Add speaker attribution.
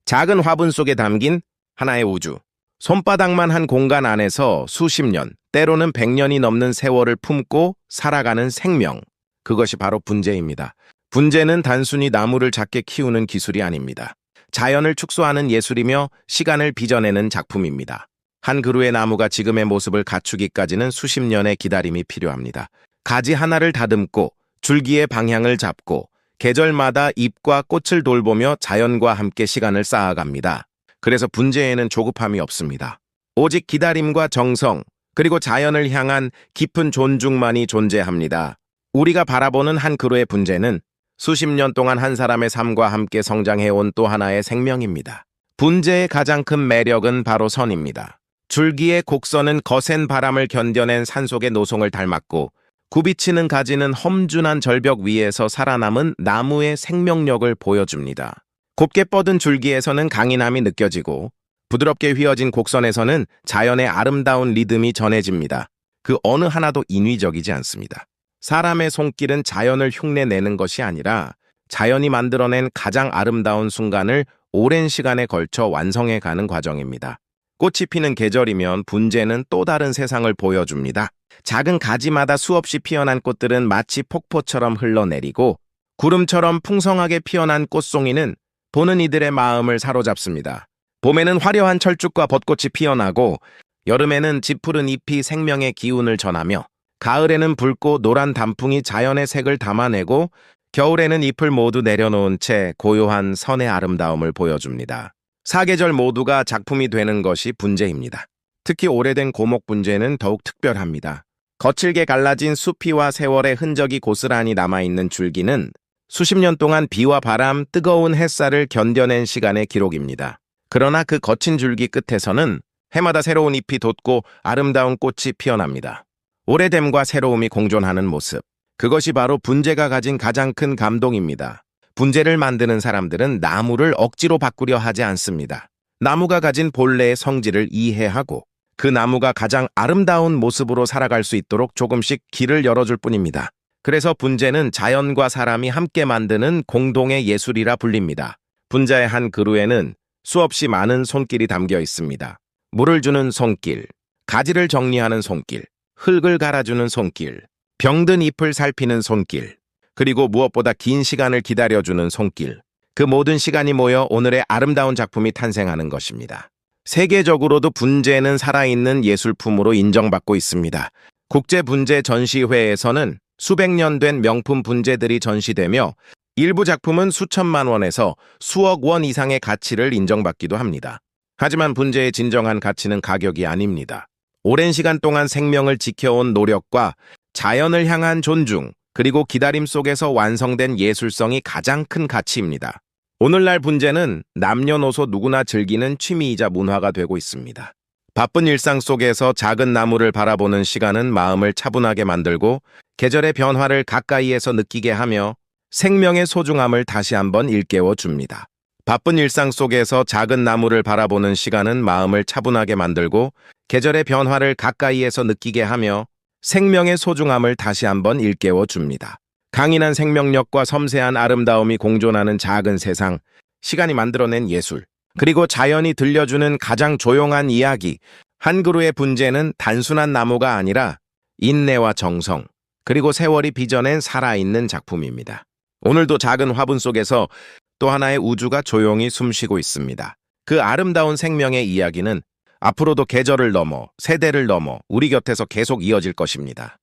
Speaker 1: 작은 화분 속에 담긴 하나의 우주. 손바닥만 한 공간 안에서 수십 년, 때로는 100년이 넘는 세월을 품고 살아가는 생명. 그것이 바로 분재입니다. 분재는 단순히 나무를 작게 키우는 기술이 아닙니다. 자연을 축소하는 예술이며 시간을 빚어내는 작품입니다. 한 그루의 나무가 지금의 모습을 갖추기까지는 수십 년의 기다림이 필요합니다. 가지 하나를 다듬고 줄기의 방향을 잡고 계절마다 잎과 꽃을 돌보며 자연과 함께 시간을 쌓아갑니다. 그래서 분재에는 조급함이 없습니다. 오직 기다림과 정성, 그리고 자연을 향한 깊은 존중만이 존재합니다. 우리가 바라보는 한 그루의 분재는 수십 년 동안 한 사람의 삶과 함께 성장해온 또 하나의 생명입니다. 분재의 가장 큰 매력은 바로 선입니다. 줄기의 곡선은 거센 바람을 견뎌낸 산속의 노송을 닮았고, 굽이치는 가지는 험준한 절벽 위에서 살아남은 나무의 생명력을 보여줍니다. 곱게 뻗은 줄기에서는 강인함이 느껴지고, 부드럽게 휘어진 곡선에서는 자연의 아름다운 리듬이 전해집니다. 그 어느 하나도 인위적이지 않습니다. 사람의 손길은 자연을 흉내내는 것이 아니라 자연이 만들어낸 가장 아름다운 순간을 오랜 시간에 걸쳐 완성해가는 과정입니다. 꽃이 피는 계절이면 분재는 또 다른 세상을 보여줍니다. 작은 가지마다 수없이 피어난 꽃들은 마치 폭포처럼 흘러내리고, 구름처럼 풍성하게 피어난 꽃송이는 보는 이들의 마음을 사로잡습니다. 봄에는 화려한 철쭉과 벚꽃이 피어나고, 여름에는 짙푸른 잎이 생명의 기운을 전하며, 가을에는 붉고 노란 단풍이 자연의 색을 담아내고, 겨울에는 잎을 모두 내려놓은 채 고요한 선의 아름다움을 보여줍니다. 사계절 모두가 작품이 되는 것이 분재입니다. 특히 오래된 고목 분재는 더욱 특별합니다. 거칠게 갈라진 수피와 세월의 흔적이 고스란히 남아있는 줄기는 수십 년 동안 비와 바람, 뜨거운 햇살을 견뎌낸 시간의 기록입니다. 그러나 그 거친 줄기 끝에서는 해마다 새로운 잎이 돋고 아름다운 꽃이 피어납니다. 오래됨과 새로움이 공존하는 모습. 그것이 바로 분재가 가진 가장 큰 감동입니다. 분재를 만드는 사람들은 나무를 억지로 바꾸려 하지 않습니다. 나무가 가진 본래의 성질을 이해하고 그 나무가 가장 아름다운 모습으로 살아갈 수 있도록 조금씩 길을 열어줄 뿐입니다. 그래서 분재는 자연과 사람이 함께 만드는 공동의 예술이라 불립니다. 분재의 한 그루에는 수없이 많은 손길이 담겨 있습니다. 물을 주는 손길, 가지를 정리하는 손길, 흙을 갈아주는 손길, 병든 잎을 살피는 손길, 그리고 무엇보다 긴 시간을 기다려주는 손길. 그 모든 시간이 모여 오늘의 아름다운 작품이 탄생하는 것입니다. 세계적으로도 분재는 살아있는 예술품으로 인정받고 있습니다. 국제분재전시회에서는 수백 년 된 명품 분재들이 전시되며 일부 작품은 수천만 원에서 수억 원 이상의 가치를 인정받기도 합니다. 하지만 분재의 진정한 가치는 가격이 아닙니다. 오랜 시간 동안 생명을 지켜온 노력과 자연을 향한 존중, 그리고 기다림 속에서 완성된 예술성이 가장 큰 가치입니다. 오늘날 분재는 남녀노소 누구나 즐기는 취미이자 문화가 되고 있습니다. 바쁜 일상 속에서 작은 나무를 바라보는 시간은 마음을 차분하게 만들고 계절의 변화를 가까이에서 느끼게 하며 생명의 소중함을 다시 한번 일깨워 줍니다. 바쁜 일상 속에서 작은 나무를 바라보는 시간은 마음을 차분하게 만들고 계절의 변화를 가까이에서 느끼게 하며 생명의 소중함을 다시 한번 일깨워 줍니다. 강인한 생명력과 섬세한 아름다움이 공존하는 작은 세상, 시간이 만들어낸 예술, 그리고 자연이 들려주는 가장 조용한 이야기. 한 그루의 분재는 단순한 나무가 아니라 인내와 정성, 그리고 세월이 빚어낸 살아있는 작품입니다. 오늘도 작은 화분 속에서 또 하나의 우주가 조용히 숨쉬고 있습니다. 그 아름다운 생명의 이야기는 앞으로도 계절을 넘어, 세대를 넘어 우리 곁에서 계속 이어질 것입니다.